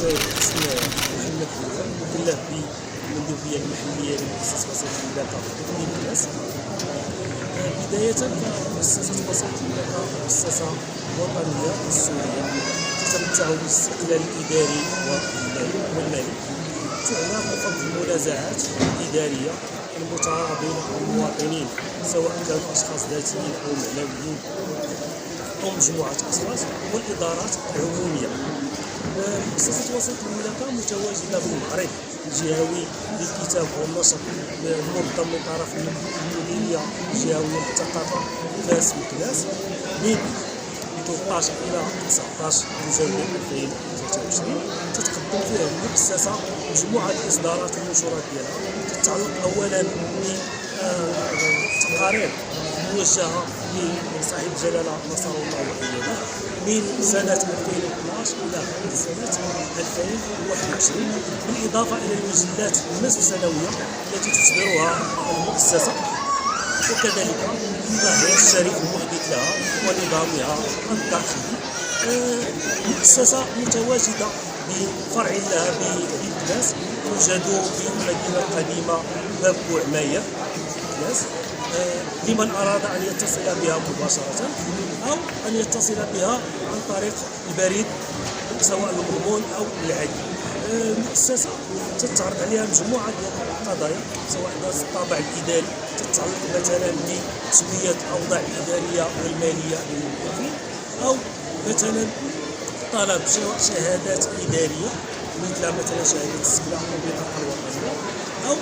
اسم محمد بوزان مكلف بالمندوبيه المحليه لمؤسسه وسائط المملكه في الناس. بدايه فمؤسسه وسائط المملكه مؤسسه وطنيه دستوريه تتمتع بالاستقلال الاداري والمالي، تعنى بفض المنازعات الاداريه المتعارضين المواطنين سواء كانوا اشخاص ذاتيين او معنويين او مجموعه اشخاص، والادارات العموميه. مؤسسة وسائط المملكة متواجدة بالمعرض الجهوي للكتاب والنشر المنظم من طرف المديرية الجهوية للثقافة فاس مكناس من 13 إلى 19 جويلية 2023. تتقدم فيها المؤسسة مجموعة الإصدارات والمنشورات ديالها تتعلق أولا بتقارير موجهة لصاحب الجلالة نصر الله وأيده من سنة 2012 إلى سنة 2021، بالإضافة إلى المجلات النصف سنوية التي تصدرها المؤسسة، وكذلك الظاهر الشريف المحدث لها ونظامها الداخلي. المؤسسة متواجدة بفرع لها بمكناس، توجد بالمدينة القديمة باب بوعماير مكناس، لمن أراد أن يتصل بها مباشرة أو أن يتصل بها عن طريق البريد سواء المضمون أو العادي. المؤسسة تتعرض عليها مجموعة ديال القضايا سواء ذات الطابع الإداري تتعلق مثلا بتسوية الأوضاع الإدارية والمالية للموظفين، أو مثلا طلب شهادات إدارية مثل مثلا شهادة السكنة أو البطاقة الوطنية، أو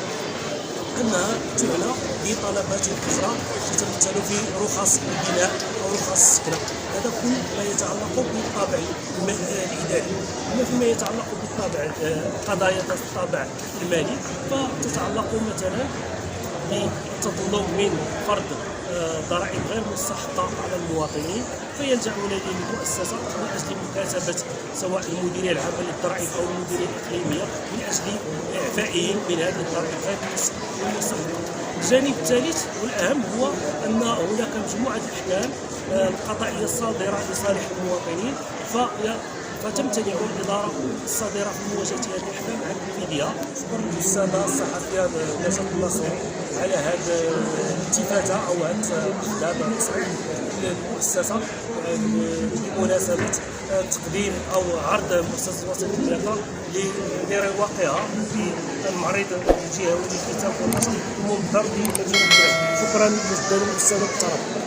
أنها تعنى بطلبات أخرى تتمثل في رخص البناء أو رخص السكنة. هذا كل ما يتعلق بالطابع الإداري. أما فيما يتعلق بالطابع قضايا ذات الطابع المالي فتتعلق مثلا بالتظلم من فرض ضرائب غير مستحقة على المواطنين، فيلجؤون للمؤسسة من أجل مكاتبة سواء المديرية العامة للضرائب أو المديرية الإقليمية من أجل إعفائهم من هذه الضرائب غير المستحقة. الجانب الثالث والأهم هو أن هناك مجموعة الأحكام القضائية الصادرة لصالح المواطنين، فتمتنع الإدارة الصادرة في مواجهة هذه الأحكام عن تنفيذها. شكرا للسادة الصحفية نجاة النصري على هذه الالتفاتة أو هذا الإخلاب التصريح للمؤسسة بمناسبة تقديم أو عرض مؤسسة وسائط المملكة لرواقها في المعرض الجهوي للكتاب والنشر المنظم بمدينة كراس. شكرا جزيلا للأستاذ المحترم.